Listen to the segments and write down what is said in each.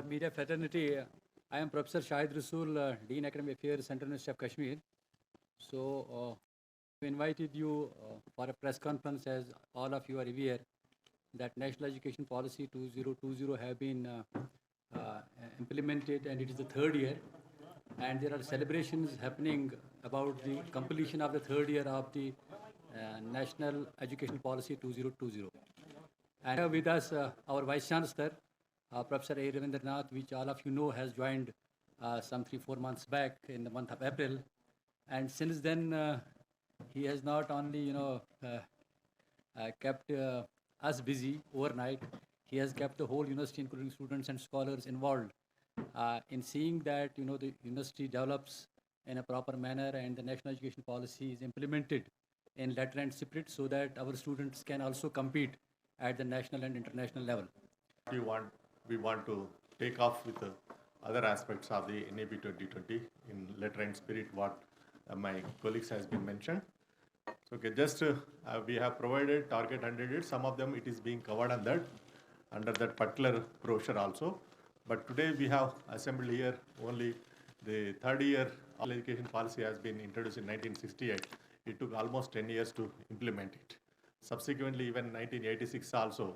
media fraternity. I am Professor Shahid Rasool, Dean Academic Affairs, Central University of Kashmir. So, we invited you for a press conference, as all of you are aware, that National Education Policy 2020 have been implemented, and it is the third year. And there are celebrations happening about the completion of the third year of the National Education Policy 2020. And here with us, our Vice Chancellor, Professor A. Ravindranath, which all of you know has joined some 3-4 months back in the month of April. And since then, he has not only, kept us busy overnight, he has kept the whole university, including students and scholars, involved in seeing that, the university develops in a proper manner and the national education policy is implemented in letter and spirit so that our students can also compete at the national and international level. We want to take off with the other aspects of the NAB 2020 in letter and spirit, what my colleagues has been mentioned. So, okay, just we have provided target 100. Some of them it is being covered on that, under that particular brochure also. But today we have assembled here only the third year of education policy has been introduced in 1968. It took almost 10 years to implement it. Subsequently, even 1986 also,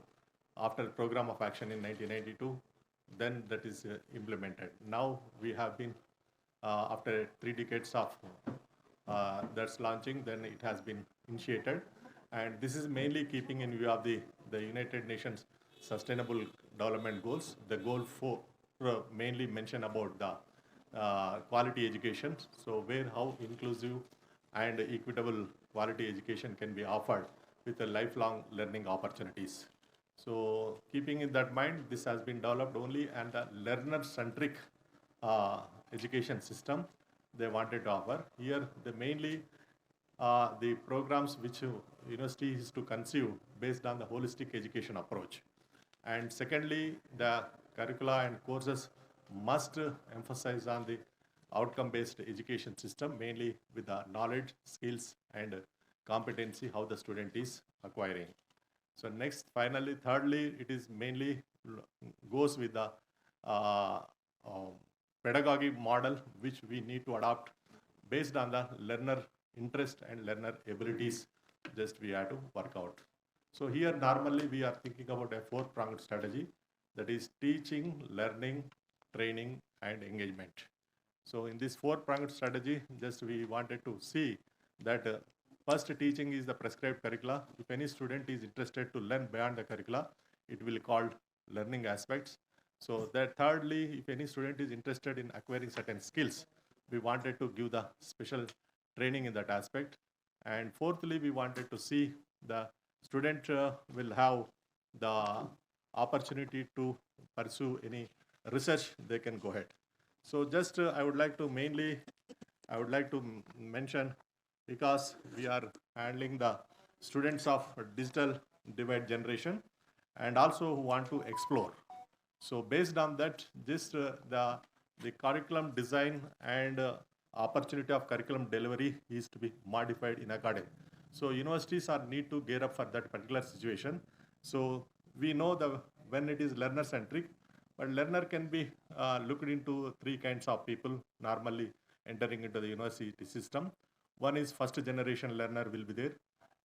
after program of action in 1992, then that is implemented. Now we have been, after 3 decades of that's launching, then it has been initiated. And this is mainly keeping in view of the United Nations Sustainable Development Goals. The goal 4 mainly mention about the quality education. So how inclusive and equitable quality education can be offered with a lifelong learning opportunities. So keeping in that mind, this has been developed only and a learner-centric education system they wanted to offer. Here, mainly the programs which university is to conceive based on the holistic education approach. And secondly, the curricula and courses must emphasize on the outcome-based education system, mainly with the knowledge, skills, and competency, how the student is acquiring. So next, finally, thirdly, it is mainly goes with the pedagogy model, which we need to adopt based on the learner interest and learner abilities, just we have to work out. So here, normally, we are thinking about a 4-pronged strategy, that is teaching, learning, training, and engagement. So in this 4-pronged strategy, just we wanted to see that first, teaching is the prescribed curricula. If any student is interested to learn beyond the curricula, it will be called learning aspects. So that thirdly, if any student is interested in acquiring certain skills, we wanted to give the special training in that aspect. And fourthly, we wanted to see the student will have the opportunity to pursue any research, they can go ahead. So just I would like to mention, because we are handling the students of digital divide generation and also who want to explore. So based on that, just the curriculum design and opportunity of curriculum delivery is to be modified in academy. So universities need to gear up for that particular situation. So we know when it is learner centric, but learner can be looked into 3 kinds of people normally entering into the university system. One is first generation learner will be there,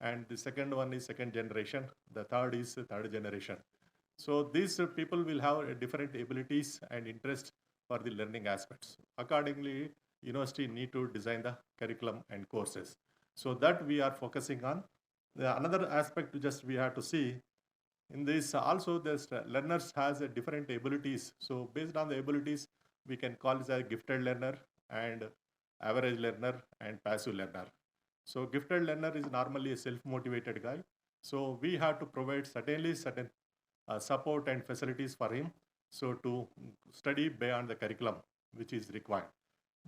and the second one is second generation. The third is third generation. So these people will have different abilities and interest for the learning aspects. Accordingly, university need to design the curriculum and courses. So that we are focusing on. Another aspect just we have to see in this also, the learners has different abilities. So based on the abilities, we can call it a gifted learner and average learner and passive learner. So gifted learner is normally a self-motivated guy. So we have to provide certain support and facilities for him, so to study beyond the curriculum which is required.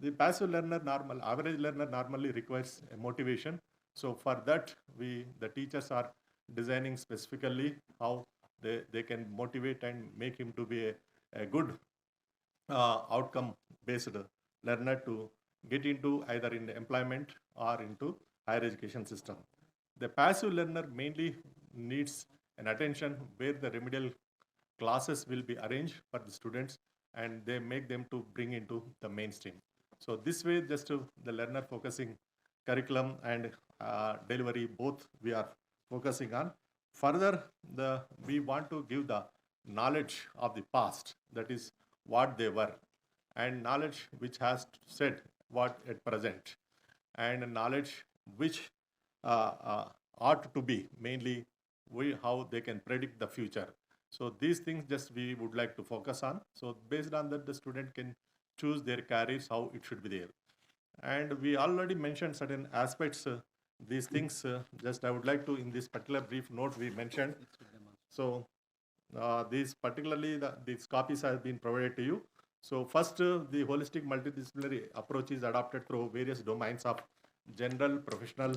The passive learner, average learner normally requires a motivation. So for that, the teachers are designing specifically how they can motivate and make him to be a good outcome-based learner to get into either in employment or into higher education system. The passive learner mainly needs an attention where the remedial classes will be arranged for the students, and they make them to bring into the mainstream. So this way, just to the learner focusing curriculum and delivery, both we are focusing on. Further, we want to give the knowledge of the past, that is what they were, and knowledge which has said what at present, and knowledge which ought to be mainly how they can predict the future. So these things just we would like to focus on. So based on that, the student can choose their careers, how it should be there. And we already mentioned certain aspects, these things, just I would like to, in this particular brief note we mentioned. So these particularly, these copies have been provided to you. So first, the holistic multidisciplinary approach is adopted through various domains of general, professional,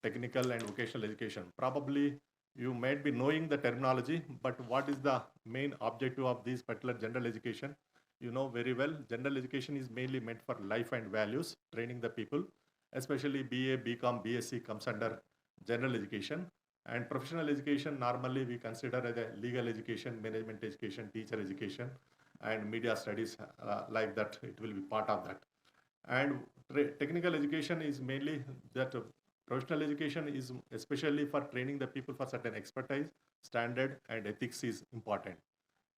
technical, and vocational education. Probably you might be knowing the terminology, but what is the main objective of this particular general education? You know very well, general education is mainly meant for life and values, training the people, especially BA, BCom, BSc comes under general education. And professional education, normally we consider as a legal education, management education, teacher education, and media studies, like that, it will be part of that. And technical education is mainly that professional education is especially for training the people for certain expertise, standard, and ethics is important.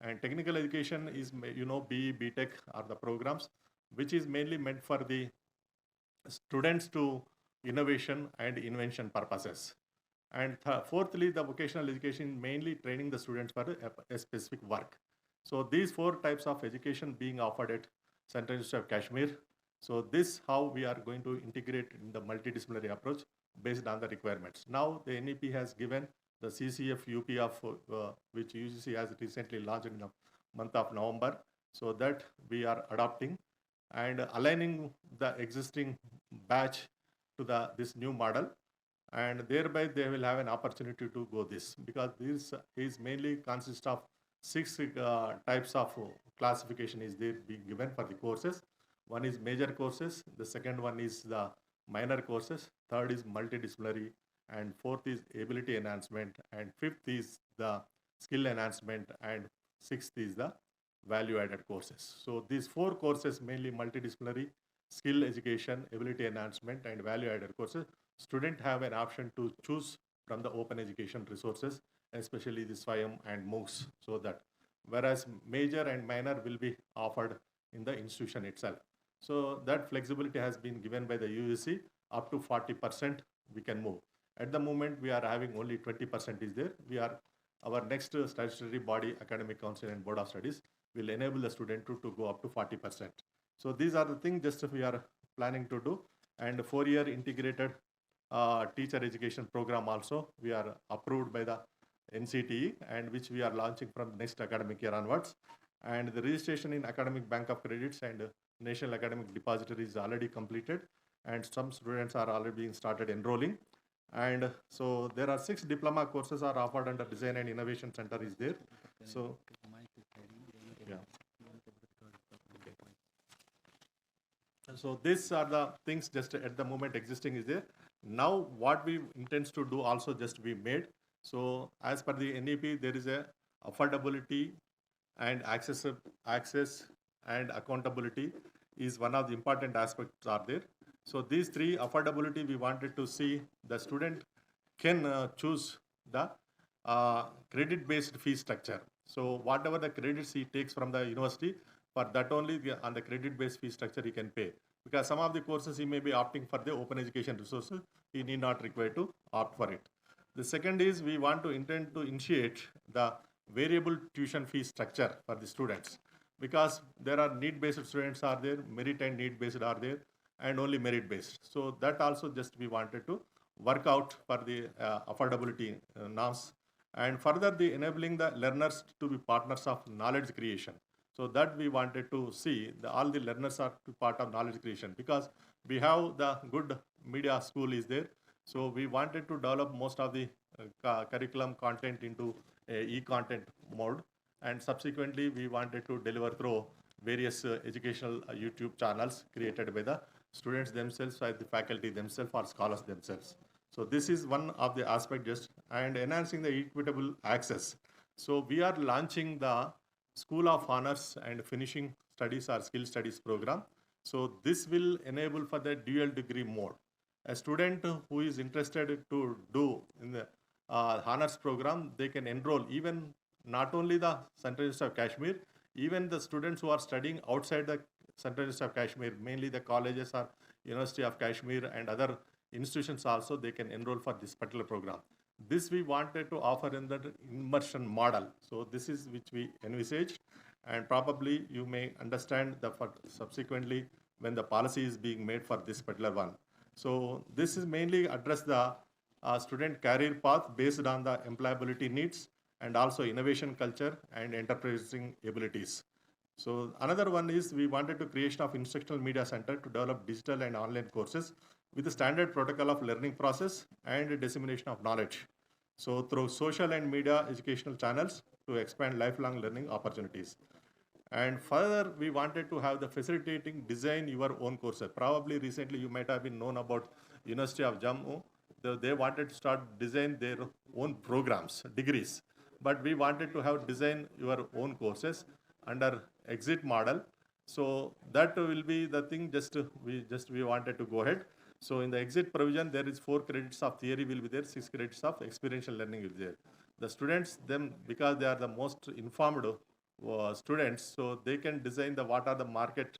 And technical education is, BE, BTech are the programs which is mainly meant for the students to innovation and invention purposes. And fourthly, the vocational education mainly training the students for a specific work. So these four types of education being offered at Central Institute of Kashmir. So this how we are going to integrate in the multidisciplinary approach based on the requirements. Now the NEP has given the CCF UP of which UGC has recently launched in the month of November. So that we are adopting and aligning the existing batch to this new model, and thereby they will have an opportunity to go this, because this is mainly consists of 6 types of classification is there being given for the courses. One is major courses, the second one is the minor courses, third is multidisciplinary, and fourth is ability enhancement, and fifth is the skill enhancement, and sixth is the value added courses. So these 4 courses, mainly multidisciplinary, skill education, ability enhancement, and value added courses, students have an option to choose from the open education resources, especially the SWAYAM and MOOCs, so that, whereas major and minor will be offered in the institution itself. So that flexibility has been given by the UGC, up to 40% we can move. At the moment, we are having only 20% is there. Our next statutory body, Academic Council and Board of Studies, will enable the student to go up to 40%. So these are the things just we are planning to do. And 4-year integrated teacher education program also we are approved by the NCTE, and which we are launching from next academic year onwards. And the registration in Academic Bank of Credits and National Academic Depository is already completed, and some students are already being started enrolling. And so there are 6 diploma courses are offered under Design and Innovation Center is there. So yeah. Okay. So these are the things just at the moment existing is there. Now what we intends to do also just we made. So as per the NEP, there is a affordability and access and accountability is one of the important aspects are there. So these 3, affordability, we wanted to see the student can choose the credit-based fee structure. So whatever the credits he takes from the university, for that only on the credit-based fee structure he can pay. Because some of the courses he may be opting for the open education resources, he need not require to opt for it. The second is we want to intend to initiate the variable tuition fee structure for the students, because there are need-based students are there, merit and need-based are there, and only merit-based. So that also just we wanted to work out for the affordability norms, and further the enabling the learners to be partners of knowledge creation. So that we wanted to see all the learners are part of knowledge creation, because we have the good media school is there. So we wanted to develop most of the curriculum content into e-content mode, and subsequently we wanted to deliver through various educational YouTube channels created by the students themselves, by the faculty themselves, or scholars themselves. So this is one of the aspect just, and enhancing the equitable access. So we are launching the School of Honors and Finishing Studies or Skill Studies program. So this will enable for the dual degree mode. A student who is interested to do in the honors program, they can enroll even not only the Central University of Kashmir, even the students who are studying outside the Central University of Kashmir, mainly the colleges or University of Kashmir and other institutions also, they can enroll for this particular program. This we wanted to offer in the immersion model. So this is which we envisaged, and probably you may understand the subsequently when the policy is being made for this particular one. So this is mainly address the student career path based on the employability needs and also innovation culture and enterprising abilities. So another one is we wanted to creation of instructional media center to develop digital and online courses with the standard protocol of learning process and dissemination of knowledge. So through social and media educational channels to expand lifelong learning opportunities. And further, we wanted to have the facilitating design your own courses. Probably recently you might have been known about University of Jammu. They wanted to start design their own programs, degrees. But we wanted to have design your own courses under exit model. So that will be the thing. We wanted to go ahead. So in the exit provision, there is 4 credits of theory will be there, 6 credits of experiential learning will be there. The students, them because they are the most informed students, so they can design the what are the market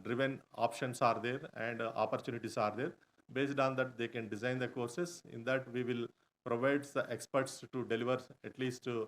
driven options are there and opportunities are there. Based on that, they can design the courses. In that, we will provide the experts to deliver at least 12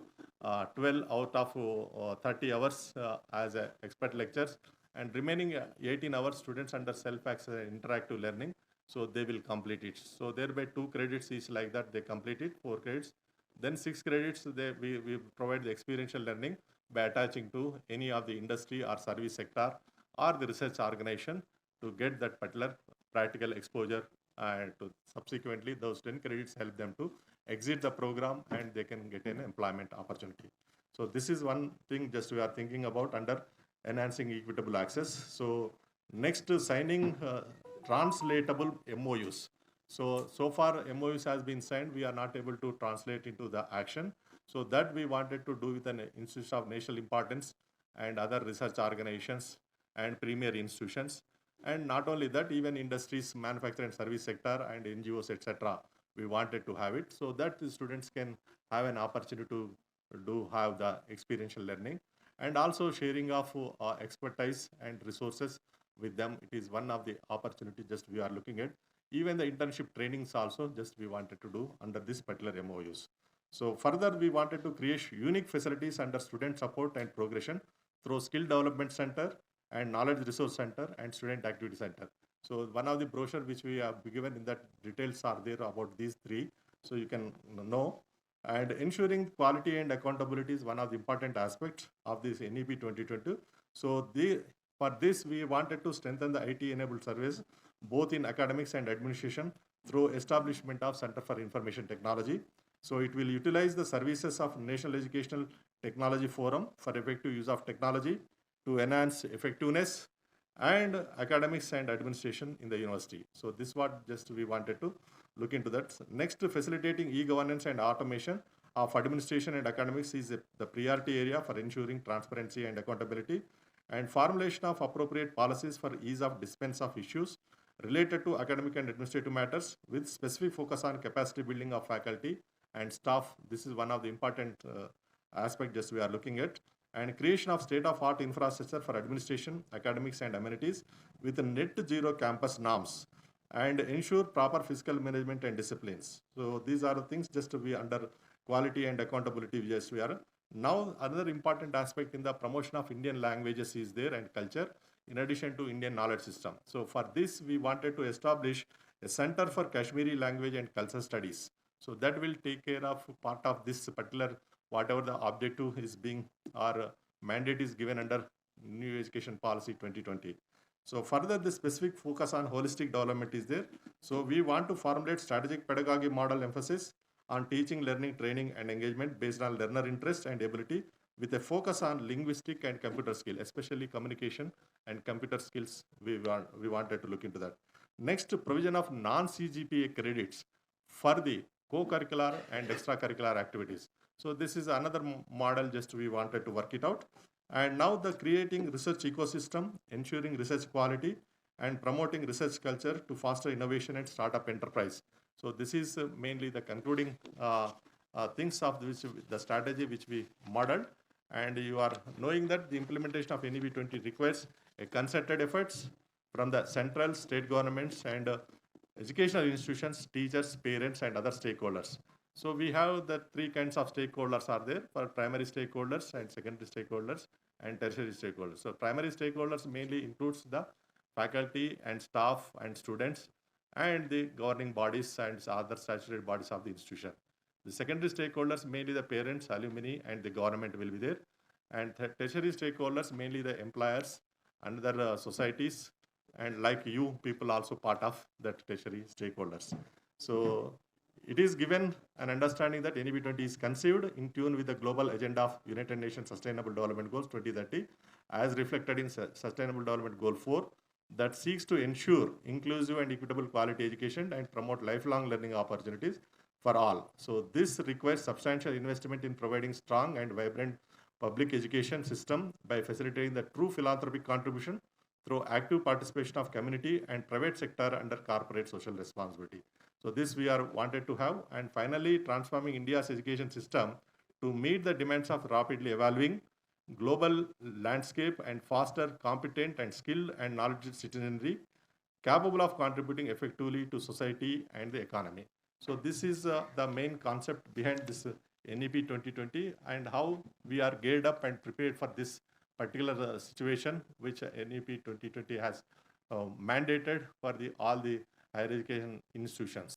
out of 30 hours as expert lectures, and remaining 18 hours students under self-access interactive learning. So they will complete it. So thereby 2 credits each like that they complete it, 4 credits. Then 6 credits we provide the experiential learning by attaching to any of the industry or service sector or the research organization to get that particular practical exposure, and to subsequently those 10 credits help them to exit the program and they can get an employment opportunity. So this is one thing just we are thinking about under enhancing equitable access. So next, signing translatable MOUs. So far MOUs has been signed, we are not able to translate into the action. So that we wanted to do with an institution of national importance and other research organizations and premier institutions. And not only that, even industries, manufacturing and service sector and NGOs, etc. We wanted to have it so that the students can have an opportunity to have the experiential learning, and also sharing of expertise and resources with them. It is one of the opportunities just we are looking at. Even the internship trainings also just we wanted to do under this particular MOUs. So further, we wanted to create unique facilities under student support and progression through skill development center and knowledge resource center and student activity center. So one of the brochure which we have given in that details are there about these 3. So you can know. And ensuring quality and accountability is one of the important aspects of this NEP 2020. So for this, we wanted to strengthen the IT-enabled service, both in academics and administration, through establishment of Center for Information Technology. So it will utilize the services of National Educational Technology Forum for effective use of technology to enhance effectiveness and academics and administration in the university. So this is what just we wanted to look into that. Next, facilitating e-governance and automation of administration and academics is the priority area for ensuring transparency and accountability, and formulation of appropriate policies for ease of dispense of issues related to academic and administrative matters with specific focus on capacity building of faculty and staff. This is one of the important aspects just we are looking at. And creation of state-of-art infrastructure for administration, academics and amenities with net zero campus norms, and ensure proper fiscal management and disciplines. So these are the things just to be under quality and accountability just we are. Now another important aspect in the promotion of Indian languages is there and culture in addition to Indian knowledge system. So for this we wanted to establish a Center for Kashmiri Language and Culture Studies. So that will take care of part of this particular whatever the objective is being or mandate is given under New Education Policy 2020. So further, the specific focus on holistic development is there. So we want to formulate strategic pedagogy model emphasis on teaching, learning, training and engagement based on learner interest and ability with a focus on linguistic and computer skill, especially communication and computer skills. We wanted to look into that. Next, provision of non-CGPA credits for the co-curricular and extracurricular activities. So this is another model, just we wanted to work it out. And now the creating research ecosystem, ensuring research quality, and promoting research culture to foster innovation and startup enterprise. So this is mainly the concluding things of the strategy which we modeled. And you are knowing that the implementation of NEP 20 requires a concerted efforts from the central, state governments, and educational institutions, teachers, parents, and other stakeholders. So we have the three kinds of stakeholders are there for primary stakeholders and secondary stakeholders and tertiary stakeholders. So primary stakeholders mainly includes the faculty and staff and students and the governing bodies and other statutory bodies of the institution. The secondary stakeholders, mainly the parents, alumni, and the government will be there. And tertiary stakeholders, mainly the employers and other societies, and like you people also part of that tertiary stakeholders. So it is given an understanding that NEP 20 is conceived in tune with the global agenda of United Nations Sustainable Development Goals 2030 as reflected in Sustainable Development Goal 4 that seeks to ensure inclusive and equitable quality education and promote lifelong learning opportunities for all. So this requires substantial investment in providing strong and vibrant public education system by facilitating the true philanthropic contribution through active participation of community and private sector under corporate social responsibility. So this we are wanted to have. And finally, transforming India's education system to meet the demands of rapidly evolving global landscape and foster competent and skilled and knowledgeable citizenry capable of contributing effectively to society and the economy. So this is the main concept behind this NEP 2020 and how we are geared up and prepared for this particular situation which NEP 2020 has mandated for all the higher education institutions.